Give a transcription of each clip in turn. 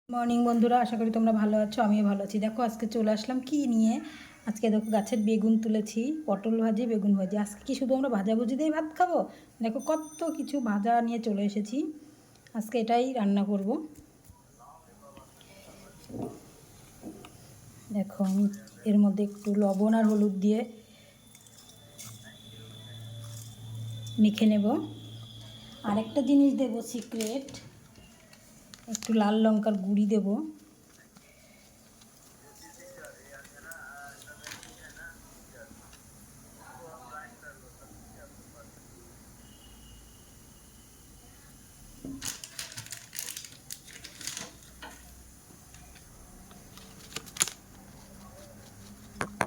Morning বন্ধুরা, আশা করি তোমরা ভালো আছো। আমিও ভালো আছি। দেখো আজকে চলে আসলাম কি নিয়ে। আজকে দেখো গাছের বেগুন তুলেছি, পটল ভাজি, বেগুন ভাজি। আজকে কি শুধু আমরা ভাজাভুজি দিয়েই ভাত খাবো? দেখো কত কিছু ভাজা নিয়ে চলে এসেছি। আজকে এটাই রান্না করব। দেখো আমি এর মধ্যে একটু লবণ আর হলুদ দিয়ে মেখে নেব। আরেকটা জিনিস দেবো সিক্রেট, একটু লাল লঙ্কার গুঁড়ি দেবো।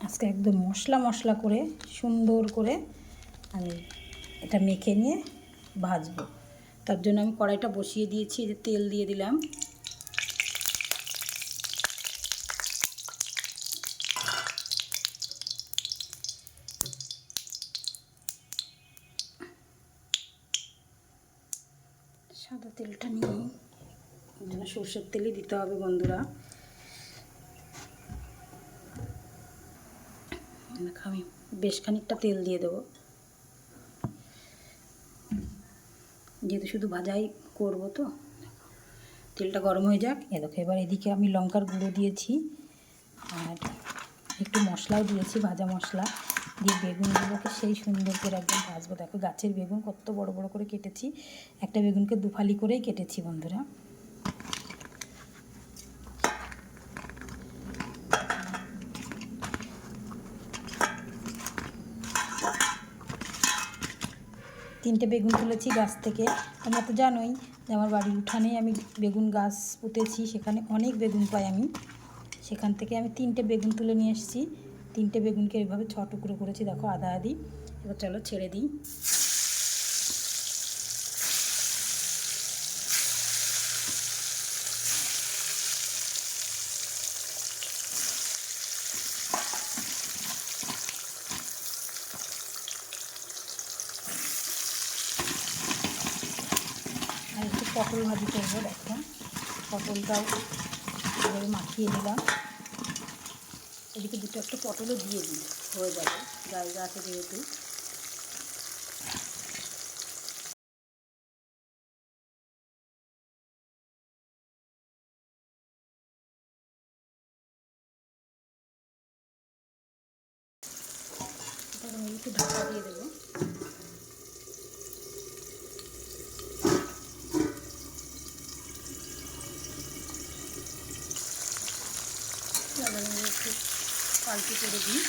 আজকে একদম মশলা মশলা করে সুন্দর করে আমি এটা মেখে নিয়ে ভাজবো। তার জন্য আমি কড়াইটা বসিয়ে দিয়েছি, যে তেল দিয়ে দিলাম। সাদা তেলটা নিয়ে যেন সর্ষের তেলই দিতে হবে বন্ধুরা। আমি বেশ খানিকটা তেল দিয়ে দেবো, যেহেতু শুধু ভাজাই করবো। তো তেলটা গরম হয়ে যাক। দেখো এবার এদিকে আমি লঙ্কার গুঁড়ো দিয়েছি আর একটু মশলাও দিয়েছি, ভাজা মশলা দিয়ে বেগুনগুলোকে সেই সুন্দর করে একদম ভাজবো। দেখো গাছের বেগুন কত বড় বড় করে কেটেছি, একটা বেগুনকে দুফালি করেই কেটেছি বন্ধুরা। তিনটে বেগুন তুলেছি গাছ থেকে। তোমরা তো জানোই যে আমার বাড়ির উঠানেই আমি বেগুন গাছ পুঁতেছি, সেখানে অনেক বেগুন পাই আমি। সেখান থেকে আমি তিনটে বেগুন তুলে নিয়ে এসেছি। তিনটে বেগুনকে এইভাবে 6 টুকরো করেছি, দেখো আধা আধি। এবার চলো ছেড়ে দিই। আর একটু পটল ভাজি করবো। দেখো পটলটাও এভাবে মাখিয়ে নিলাম। এদিকে দুটো একটা পটলও দিয়ে দিই, হয়ে যাবে, জায়গা আছে যেহেতু। এটা আমি একটু ঢাকা দিয়ে দেবো। আমি একটু পাল্টি করে দিই।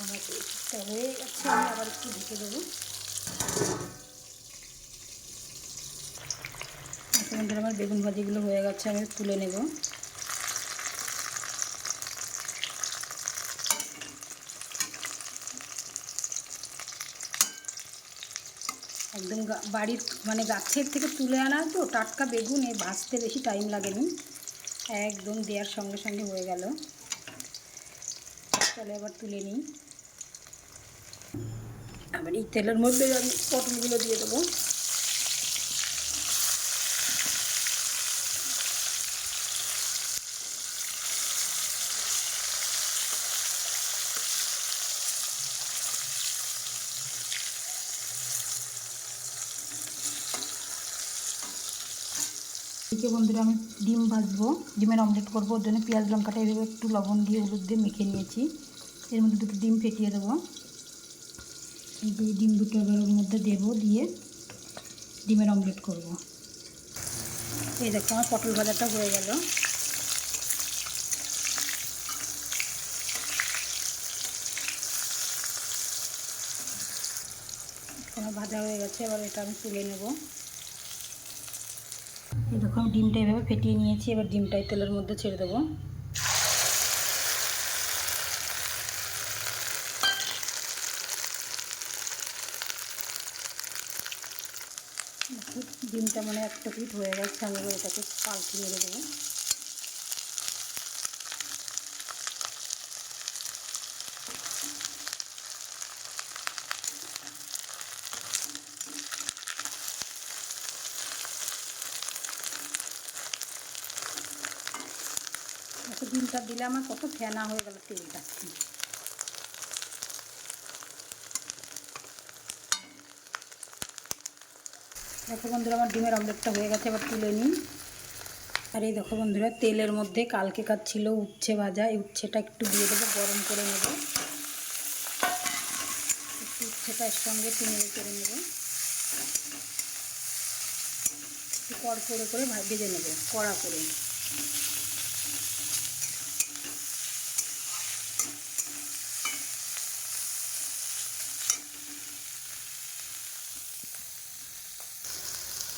আমার ঠিকঠাক হয়ে যাচ্ছে, আমি আবার একটু ঢেকে দেবো। বন্ধুরা আমার বেগুন ভাজিগুলো হয়ে গেছে, আমি তুলে নেব। একদম বাড়ির মানে গাছের থেকে তুলে আনা তো টাটকা বেগুন, এ ভাজতে বেশি টাইম লাগেনি, একদম দেওয়ার সঙ্গে সঙ্গে হয়ে গেল। তাহলে আবার তুলে নিই। আবার এই তেলের মধ্যে আমি পটলগুলো দিয়ে দেবো। এদিকে বন্ধুরা আমি ডিম ভাজবো, ডিমের অমলেট করবো। ওর জন্য পেঁয়াজ লঙ্কাটা এভাবে একটু লবণ দিয়ে হলুদ দিয়ে মেখে নিয়েছি। এর মধ্যে দুটো ডিম ফেটিয়ে দেবো। এই ডিম দুটো এবার ওর মধ্যে দেবো, দিয়ে ডিমের অমলেট করব। এই দেখো আমার পটল ভাজাটা হয়ে গেল। আমার ভাজা হয়ে গেছে, এবার এটা আমি তুলে নেব। এই দেখো আমি ডিমটা এভাবে ফেটিয়ে নিয়েছি, এবার ডিমটাই তেলের মধ্যে ছেড়ে দেবো। ডিমটা মানে একটা পিঠ হয়ে গেছে, আমি এবার এটাকে পাল্টে মেরে দেবো। প্রেশার দিলে আমার কত ফেনা হয়ে গেল তেলটা। দেখো বন্ধুরা আমার ডিমের অমলেটটা হয়ে গেছে, এবার তুলে নিই। আর এই দেখো বন্ধুরা তেলের মধ্যে কালকেকার ছিল উচ্ছে ভাজা, এই উচ্ছেটা একটু দিয়ে দেবো, গরম করে নেব। একটু উচ্ছেটা এর সঙ্গে নেড়ে করে নেব, একটু কড়কড়ে করে ভেজে নেব, কড়া করে।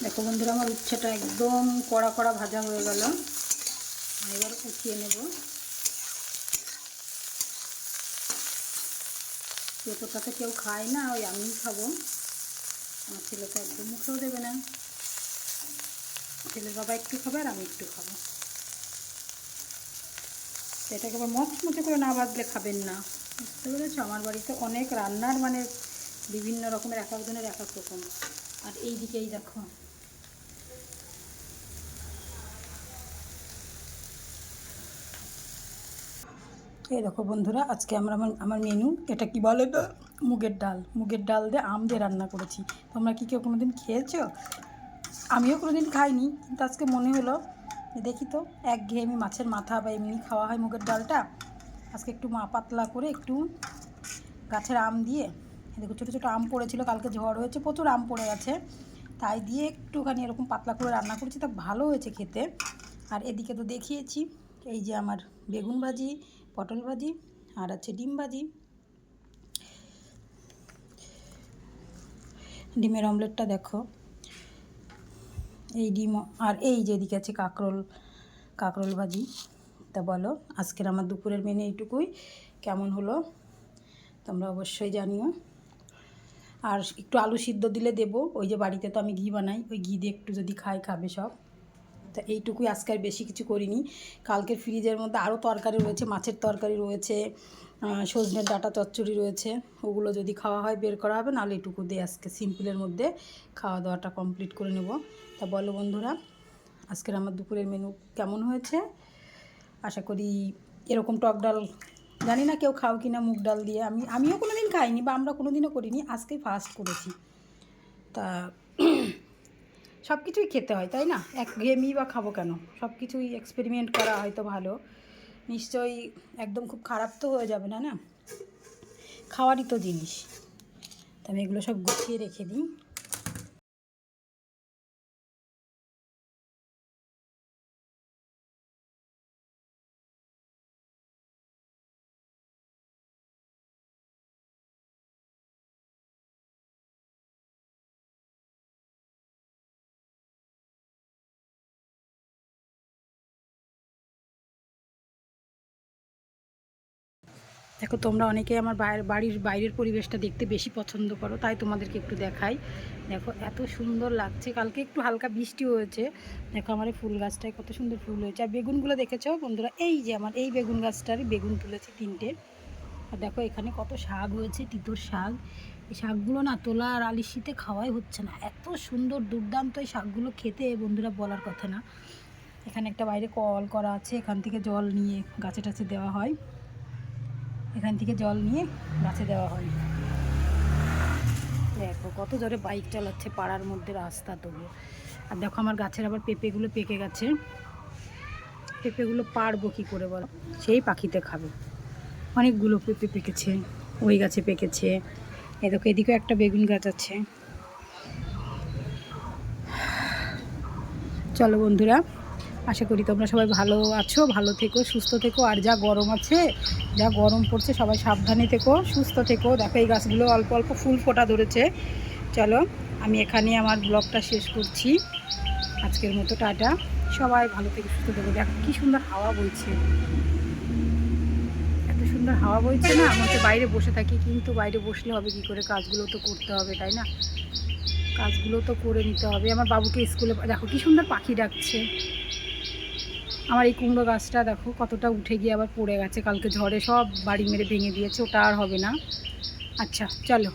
দেখো বন্ধুরা আমার উচ্ছেটা একদম কড়া কড়া ভাজা হয়ে গেল। এবার উঠিয়ে নেব। পেঁপোটাতে কেউ খায় না, ওই আমিই খাবো। আমার ছেলে তো একদম মুখেও দেবে না। ছেলের বাবা একটু খাবে আর আমি একটু খাবো। এটাকে আবার মচমচে করে না ভাজলে খাবেন না, বুঝতে পেরেছো? আমার বাড়িতে অনেক রান্নার মানে বিভিন্ন রকমের, এক একজনের এক এক রকম। আর এই দিকেই দেখো এই দেখো বন্ধুরা আজকে আমার মেনু এটা কি বলে তো, মুগের ডাল দিয়ে আম দিয়ে রান্না করেছি। তোমরা কি কেউ কোনোদিন খেয়েছো? আমিও কোনোদিন খাইনি, কিন্তু আজকে মনে হলো দেখি তো, একঘেয়েমি মাছের মাথা বা এমনি খাওয়া হয় মুগের ডালটা, আজকে একটু পাতলা করে একটু গাছের আম দিয়ে, দেখো ছোটো ছোটো আম পড়েছিল, কালকে ঝড় হয়েছে, প্রচুর আম পড়ে গেছে, তাই দিয়ে একটুখানি এরকম পাতলা করে রান্না করেছি, তা ভালো হয়েছে খেতে। আর এদিকে তো দেখিয়েছি, এই যে আমার বেগুন ভাজি, পটল ভাজি আর আছে ডিম ভাজি, ডিমের অমলেটটা দেখো, এই ডিম, আর এই যে এদিকে আছে কাঁকরোল ভাজি। তা বলো আজকের আমার দুপুরের মেনু এইটুকুই। কেমন হলো তোমরা অবশ্যই জানিও। আর একটু আলু সিদ্ধ দিলে দেবো, ওই যে বাড়িতে তো আমি ঘি বানাই, ওই ঘি দিয়ে একটু যদি খাবে সব। তা এইটুকুই, আজকে আর বেশি কিছু করিনি। কালকের ফ্রিজের মধ্যে আরও তরকারি রয়েছে, মাছের তরকারি রয়েছে, সজনের ডাঁটা চচ্চড়ি রয়েছে, ওগুলো যদি খাওয়া হয় বের করা হবে, নাহলে এটুকু দিয়ে আজকে সিম্পলের মধ্যে খাওয়া দাওয়াটা কমপ্লিট করে নেব। তা বলো বন্ধুরা আজকের আমার দুপুরের মেনু কেমন হয়েছে? আশা করি এরকম টক ডাল, জানি না কেউ খাও কি না মুগ ডাল দিয়ে, আমিও কোনো দিন খাইনি বা আমরা কোনো দিনও করিনি, আজকেই ফার্স্ট করেছি। তা সব কিছুই খেতে হয় তাই না, একঘেয়েমি বা খাবো কেন, সব কিছুই এক্সপেরিমেন্ট করা হয়তো ভালো, নিশ্চয়ই একদম খুব খারাপ তো হয়ে যাবে না, না খাওয়ারই তো জিনিস। তা আমি এগুলো সব গুছিয়ে রেখে দিই। দেখো তোমরা অনেকেই আমার বাড়ির বাইরের পরিবেশটা দেখতে বেশি পছন্দ করো, তাই তোমাদেরকে একটু দেখাই। দেখো এত সুন্দর লাগছে, কালকে একটু হালকা বৃষ্টি হয়েছে, দেখো আমার এই ফুল গাছটায় কত সুন্দর ফুল হয়েছে। আর বেগুনগুলো দেখেছো বন্ধুরা, এই যে আমার এই বেগুন গাছটারই বেগুন তুলেছি 3টে। আর দেখো এখানে কত শাক হয়েছে, তিতর শাক। এই শাকগুলো না তোলা আর আলিশিতে খাওয়াই হচ্ছে না, এত সুন্দর দুর্দান্ত এই শাকগুলো খেতে বন্ধুরা, বলার কথা না। এখানে একটা বাইরে কল করা আছে, এখান থেকে জল নিয়ে গাছে টাছে দেওয়া হয়, এখান থেকে জল নিয়ে গাছে দেওয়া হয়। দেখো কত জোরে বাইক চালাচ্ছে পাড়ার মধ্যে, রাস্তা তবু। আর দেখো আমার গাছের আবার পেঁপেগুলো পেকে গেছে, পেঁপেগুলো পারবো কী করে বলো, সেই পাখিতে খাবে। অনেকগুলো পেঁপে পেকেছে, ওই গাছে পেকেছে, এই দেখো এদিকেও একটা বেগুন গাছ আছে। চলো বন্ধুরা, আশা করি তোমরা সবাই ভালো আছো, ভালো থেকো, সুস্থ থেকো। আর যা গরম আছে, যা গরম পড়ছে, সবাই সাবধানে থেকো, সুস্থ থেকো। দেখো এই গাছগুলো অল্প অল্প ফুল ফোটা ধরেছে। চলো আমি এখানে আমার ব্লগটা শেষ করছি, আজকের মতো টাটা। সবাই ভালো থেকে সুস্থ থেকো। দেখো কী সুন্দর হাওয়া বইছে, এত সুন্দর হাওয়া বইছে না, আমাকে বাইরে বসে থাকি, কিন্তু বাইরে বসলে হবে কী করে, কাজগুলো তো করতে হবে তাই না, কাজগুলো তো করে নিতে হবে। আমার বাবুকে স্কুলে, দেখো কী সুন্দর পাখি ডাকছে। আমার এই কুমড়ো গাছটা দেখো কতটা উঠে গিয়ে আবার পড়ে গেছে, কালকে ঝড়ে সব বাড়ি মেরে ভেঙে দিয়েছে, ওটা আর হবে না। আচ্ছা চলো।